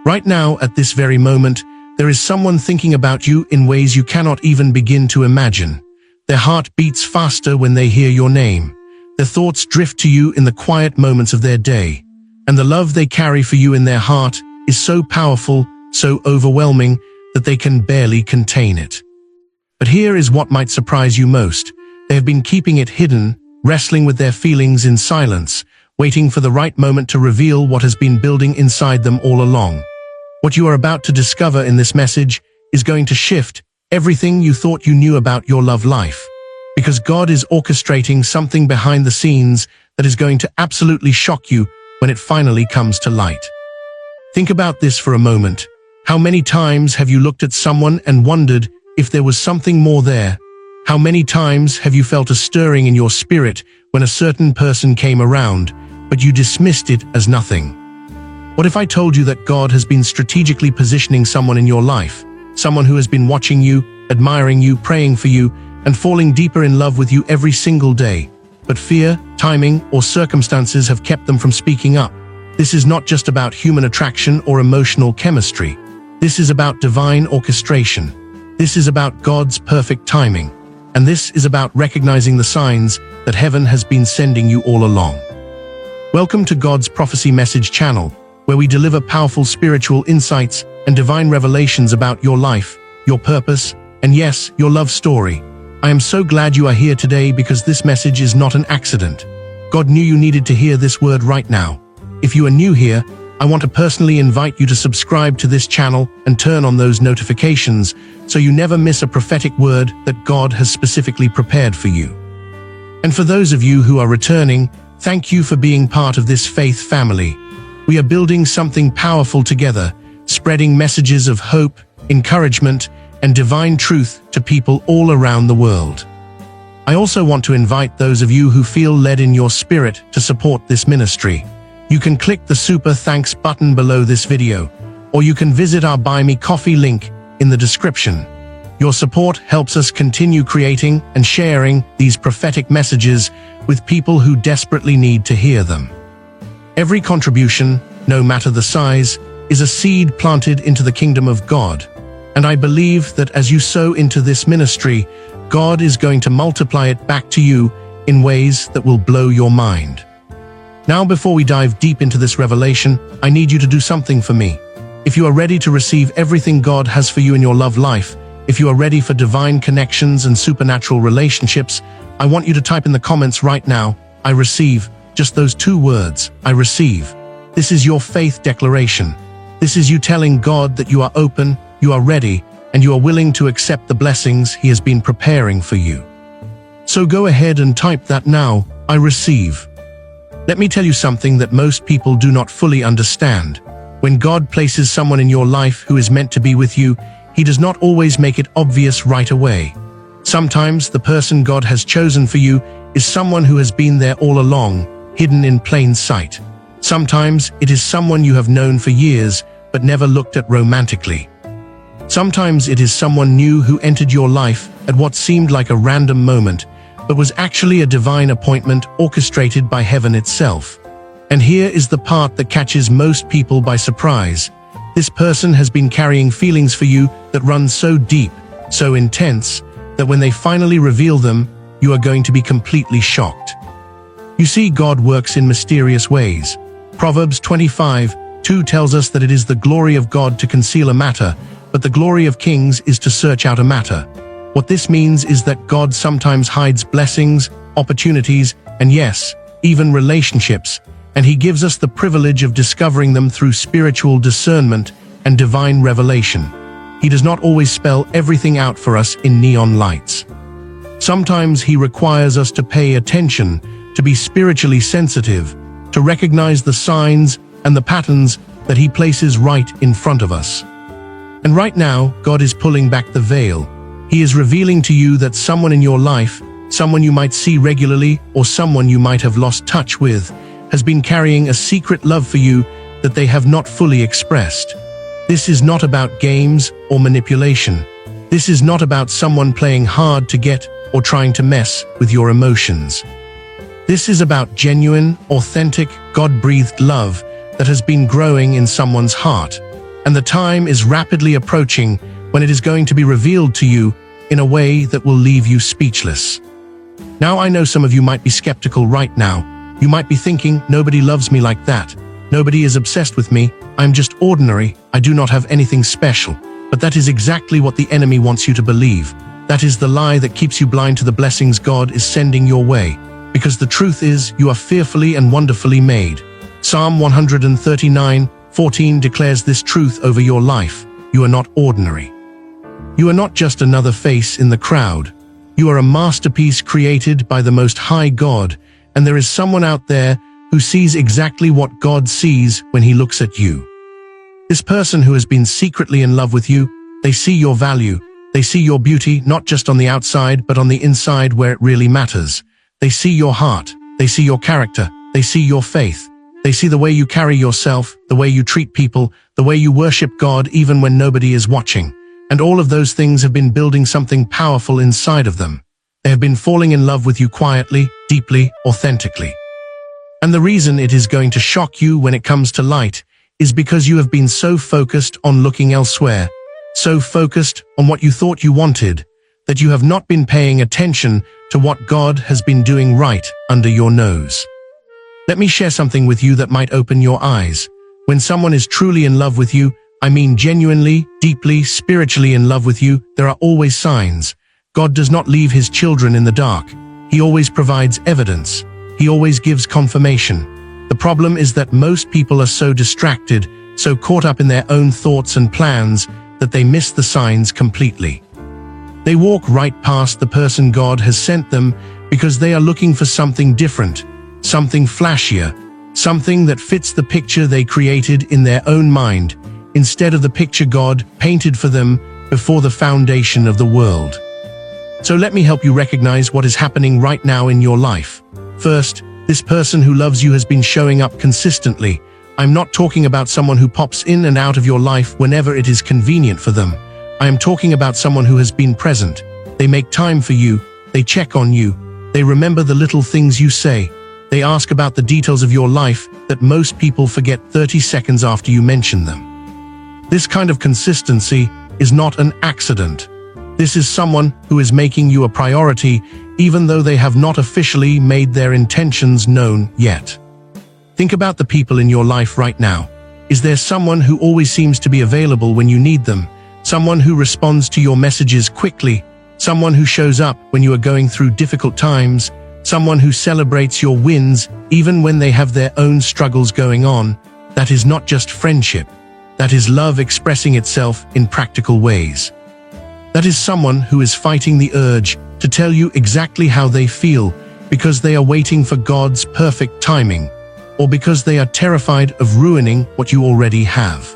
Right now, at this very moment, there is someone thinking about you in ways you cannot even begin to imagine. Their heart beats faster when they hear your name. Their thoughts drift to you in the quiet moments of their day. And the love they carry for you in their heart is so powerful, so overwhelming, that they can barely contain it. But here is what might surprise you most. They have been keeping it hidden, wrestling with their feelings in silence, waiting for the right moment to reveal what has been building inside them all along. What you are about to discover in this message is going to shift everything you thought you knew about your love life. Because God is orchestrating something behind the scenes that is going to absolutely shock you when it finally comes to light. Think about this for a moment. How many times have you looked at someone and wondered if there was something more there? How many times have you felt a stirring in your spirit when a certain person came around, but you dismissed it as nothing? What if I told you that God has been strategically positioning someone in your life, someone who has been watching you, admiring you, praying for you, and falling deeper in love with you every single day? But fear, timing, or circumstances have kept them from speaking up. This is not just about human attraction or emotional chemistry. This is about divine orchestration. This is about God's perfect timing. And this is about recognizing the signs that heaven has been sending you all along. Welcome to God's Prophecy Message channel, where we deliver powerful spiritual insights and divine revelations about your life, your purpose, and yes, your love story. I am so glad you are here today because this message is not an accident. God knew you needed to hear this word right now. If you are new here, I want to personally invite you to subscribe to this channel and turn on those notifications so you never miss a prophetic word that God has specifically prepared for you. And for those of you who are returning, thank you for being part of this faith family. We are building something powerful together, spreading messages of hope, encouragement, and divine truth to people all around the world. I also want to invite those of you who feel led in your spirit to support this ministry. You can click the Super Thanks button below this video, or you can visit our Buy Me Coffee link in the description. Your support helps us continue creating and sharing these prophetic messages with people who desperately need to hear them. Every contribution, no matter the size, is a seed planted into the kingdom of God. And I believe that as you sow into this ministry, God is going to multiply it back to you in ways that will blow your mind. Now, before we dive deep into this revelation, I need you to do something for me. If you are ready to receive everything God has for you in your love life, if you are ready for divine connections and supernatural relationships, I want you to type in the comments right now, I receive. Just those two words, I receive. This is your faith declaration. This is you telling God that you are open, you are ready, and you are willing to accept the blessings He has been preparing for you. So go ahead and type that now, I receive. Let me tell you something that most people do not fully understand. When God places someone in your life who is meant to be with you, He does not always make it obvious right away. Sometimes the person God has chosen for you is someone who has been there all along, hidden in plain sight. Sometimes it is someone you have known for years but never looked at romantically. Sometimes it is someone new who entered your life at what seemed like a random moment, but was actually a divine appointment orchestrated by heaven itself. And here is the part that catches most people by surprise. This person has been carrying feelings for you that run so deep, so intense, that when they finally reveal them, you are going to be completely shocked. You see, God works in mysterious ways. Proverbs 25:2 tells us that it is the glory of God to conceal a matter, but the glory of kings is to search out a matter. What this means is that God sometimes hides blessings, opportunities, and yes, even relationships, and He gives us the privilege of discovering them through spiritual discernment and divine revelation. He does not always spell everything out for us in neon lights. Sometimes He requires us to pay attention, to be spiritually sensitive, to recognize the signs and the patterns that He places right in front of us. And right now, God is pulling back the veil. He is revealing to you that someone in your life, someone you might see regularly or someone you might have lost touch with, has been carrying a secret love for you that they have not fully expressed. This is not about games or manipulation. This is not about someone playing hard to get or trying to mess with your emotions. This is about genuine, authentic, God-breathed love that has been growing in someone's heart. and the time is rapidly approaching when it is going to be revealed to you in a way that will leave you speechless. Now, I know some of you might be skeptical right now. You might be thinking, nobody loves me like that. Nobody is obsessed with me. I'm just ordinary. I do not have anything special. But that is exactly what the enemy wants you to believe. That is the lie that keeps you blind to the blessings God is sending your way. Because the truth is, you are fearfully and wonderfully made. Psalm 139:14 declares this truth over your life. You are not ordinary. You are not just another face in the crowd. You are a masterpiece created by the Most High God, and there is someone out there who sees exactly what God sees when he looks at you. This person who has been secretly in love with you, they see your value. They see your beauty, not just on the outside, but on the inside where it really matters. They see your heart. They see your character. They see your faith. They see the way you carry yourself, the way you treat people, the way you worship God even when nobody is watching. And all of those things have been building something powerful inside of them. They have been falling in love with you quietly, deeply, authentically. And the reason it is going to shock you when it comes to light is because you have been so focused on looking elsewhere, so focused on what you thought you wanted, that you have not been paying attention to what God has been doing right under your nose. Let me share something with you that might open your eyes. When someone is truly in love with you, I mean genuinely, deeply, spiritually in love with you, there are always signs. God does not leave his children in the dark. He always provides evidence. He always gives confirmation. The problem is that most people are so distracted, so caught up in their own thoughts and plans, that they miss the signs completely. They walk right past the person God has sent them because they are looking for something different, something flashier, something that fits the picture they created in their own mind, instead of the picture God painted for them before the foundation of the world. So let me help you recognize what is happening right now in your life. First, this person who loves you has been showing up consistently. I'm not talking about someone who pops in and out of your life whenever it is convenient for them. I am talking about someone who has been present. They make time for you. They check on you. They remember the little things you say. They ask about the details of your life that most people forget 30 seconds after you mention them. This kind of consistency is not an accident. This is someone who is making you a priority, even though they have not officially made their intentions known yet. Think about the people in your life right now. Is there someone who always seems to be available when you need them? Someone who responds to your messages quickly? Someone who shows up when you are going through difficult times? Someone who celebrates your wins even when they have their own struggles going on? That is not just friendship. That is love expressing itself in practical ways. That is someone who is fighting the urge to tell you exactly how they feel because they are waiting for God's perfect timing, or because they are terrified of ruining what you already have.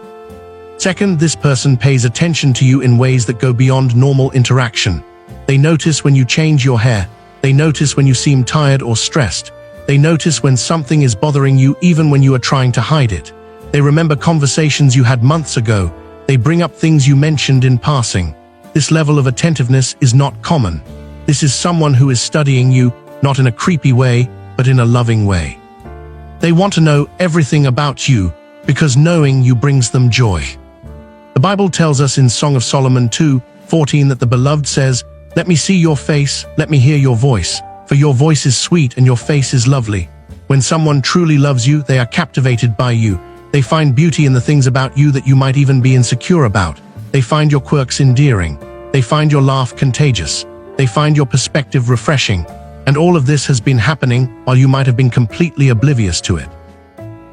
Second, this person pays attention to you in ways that go beyond normal interaction. They notice when you change your hair. They notice when you seem tired or stressed. They notice when something is bothering you even when you are trying to hide it. They remember conversations you had months ago. They bring up things you mentioned in passing. This level of attentiveness is not common. This is someone who is studying you, not in a creepy way, but in a loving way. They want to know everything about you because knowing you brings them joy. The Bible tells us in Song of Solomon 2:14 that the beloved says, "Let me see your face, let me hear your voice, for your voice is sweet and your face is lovely." When someone truly loves you, they are captivated by you. They find beauty in the things about you that you might even be insecure about. They find your quirks endearing. They find your laugh contagious. They find your perspective refreshing. And all of this has been happening while you might have been completely oblivious to it.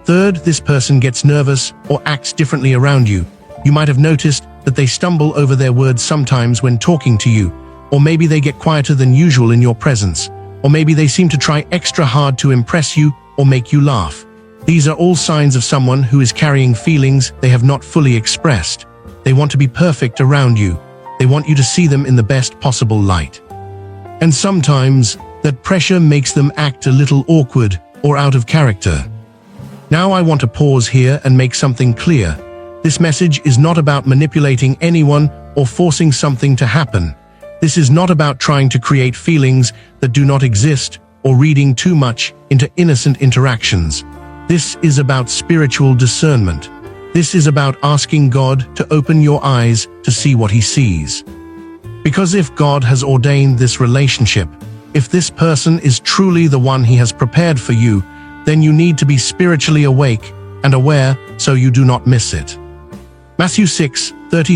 Third, this person gets nervous or acts differently around you. You might have noticed that they stumble over their words sometimes when talking to you, or maybe they get quieter than usual in your presence, or maybe they seem to try extra hard to impress you or make you laugh. These are all signs of someone who is carrying feelings they have not fully expressed. They want to be perfect around you. They want you to see them in the best possible light. And sometimes, that pressure makes them act a little awkward or out of character. Now I want to pause here and make something clear. This message is not about manipulating anyone or forcing something to happen. This is not about trying to create feelings that do not exist or reading too much into innocent interactions. This is about spiritual discernment. This is about asking God to open your eyes to see what He sees. Because if God has ordained this relationship, if this person is truly the one He has prepared for you, then you need to be spiritually awake and aware so you do not miss it. Matthew 6:30